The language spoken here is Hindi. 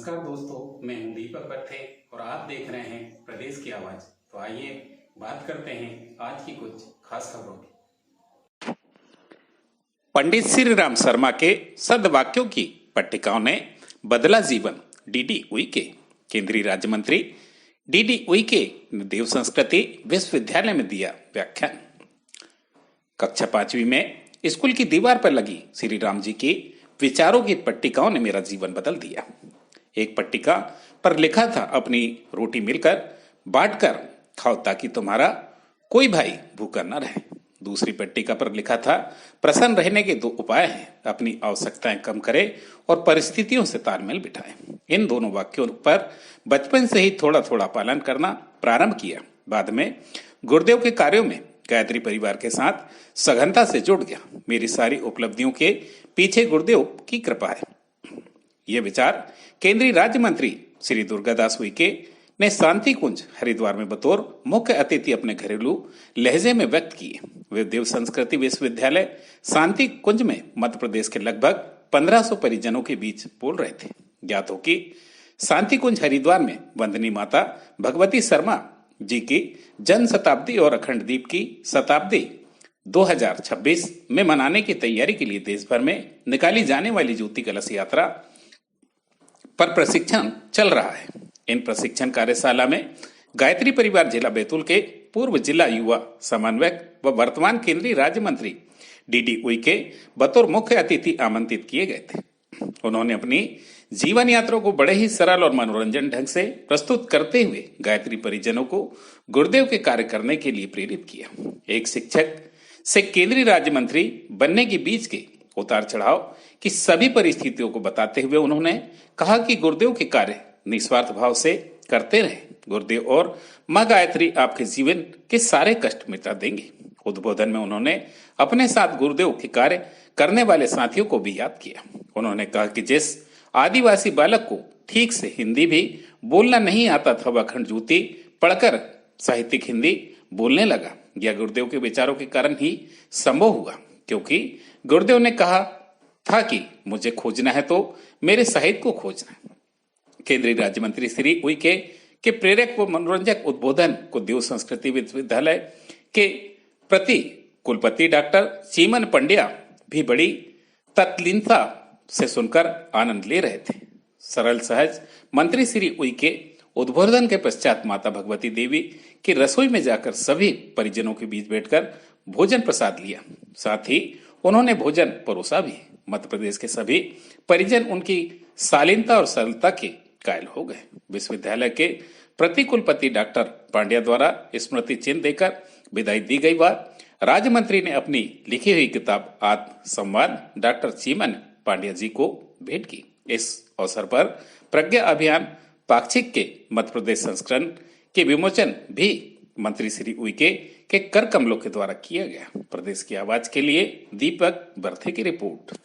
नमस्कार दोस्तों, मैं हूं दीपक पत्थे और आप देख रहे हैं प्रदेश की आवाज। तो आइए बात करते हैं आज की कुछ खास खबरों की। पंडित श्री राम शर्मा के सद्वाक्यों की पट्टिकाओं ने बदला जीवन। डीडी उइके। केंद्रीय राज्य मंत्री डीडी उइके ने देव संस्कृति विश्वविद्यालय में दिया व्याख्यान। कक्षा 5वीं में स्कूल की दीवार पर लगी श्री राम जी की विचारों की पट्टिकाओं ने मेरा जीवन बदल दिया। एक पट्टिका पर लिखा था, अपनी रोटी मिलकर बांटकर खाओ ताकि तुम्हारा कोई भाई भूखा न रहे। दूसरी पट्टिका पर लिखा था, प्रसन्न रहने के 2 उपाय हैं, अपनी आवश्यकताएं कम करें और परिस्थितियों से तालमेल बिठाएं। इन दोनों वाक्यों पर बचपन से ही थोड़ा थोड़ा पालन करना प्रारंभ किया। बाद में गुरुदेव के कार्यों में गायत्री परिवार के साथ सघनता से जुड़ गया। मेरी सारी उपलब्धियों के पीछे गुरुदेव की कृपा है। ये विचार केंद्रीय राज्य मंत्री श्री दुर्गादास उइके ने शांति कुंज हरिद्वार में बतौर मुख्य अतिथि अपने घरेलू लहजे में व्यक्त किए। वे देव संस्कृति विश्वविद्यालय शांति कुंज में मध्य प्रदेश के लगभग 1500 परिजनों के बीच बोल रहे थे। ज्ञात हो कि शांति कुंज हरिद्वार में वंदनीय माता भगवती शर्मा जी की जन्म शताब्दी और अखंड दीप की शताब्दी 2026 में मनाने की तैयारी के लिए देश भर में निकाली जाने वाली ज्योति कलश यात्रा पर प्रशिक्षण चल रहा है। इन प्रशिक्षण कार्यशाला में गायत्री परिवार जिला बैतूल के पूर्व जिला युवा समन्वयक व वर्तमान केंद्रीय राज्य मंत्री डीडी उइके बतौर मुख्य अतिथि आमंत्रित किए गए थे। उन्होंने अपनी जीवन यात्रा को बड़े ही सरल और मनोरंजन ढंग से प्रस्तुत करते हुए गायत्री परिजनों को गुरुदेव के कार्य करने के लिए प्रेरित किया। एक शिक्षक से केंद्रीय राज्य मंत्री बनने के बीच के उतार चढ़ाव की सभी परिस्थितियों को बताते हुए उन्होंने कहा कि गुरुदेव के कार्य निस्वार्थ भाव से करते रहे। गुरुदेव और मां गायत्री आपके जीवन के सारे कष्ट मिटा देंगे। उद्बोधन में उन्होंने अपने साथ गुरुदेव के कार्य करने वाले साथियों को भी याद किया। उन्होंने कहा कि जिस आदिवासी बालक को ठीक से हिंदी भी बोलना नहीं आता था, वह अखंड ज्योति पढ़कर साहित्यिक हिंदी बोलने लगा। यह गुरुदेव के विचारों के कारण ही संभव हुआ, क्योंकि गुरुदेव ने कहा था कि मुझे खोजना है तो मेरे साहित्य को खोजना है। केंद्रीय राज्य मंत्री श्री उइके के प्रेरक व मनोरंजक उद्बोधन को देव संस्कृति विश्वविद्यालय के प्रति कुलपति डॉक्टर चीमन पंड्या भी बड़ी तत्लीनता से सुनकर आनंद ले रहे थे। सरल सहज मंत्री श्री उइके उद्बोधन के पश्चात माता भगवती देवी की रसोई में जाकर सभी परिजनों के बीच बैठकर भोजन प्रसाद लिया। साथ ही उन्होंने भोजन परोसा भी। मध्य प्रदेश के सभी परिजन उनकी शालीनता और सरलता के कायल हो गए। विश्वविद्यालय के प्रति कुलपति डॉक्टर पांड्या द्वारा स्मृति चिन्ह देकर विदाई दी गई। राज्य मंत्री ने अपनी लिखी हुई किताब आत्म संवाद डॉक्टर चीमन पांड्या जी को भेंट की। इस अवसर पर प्रज्ञा अभियान पाक्षिक के मध्य प्रदेश संस्करण के विमोचन भी मंत्री श्री उइके के कर कमलों के द्वारा किया गया। प्रदेश की आवाज के लिए दीपक बर्थे की रिपोर्ट।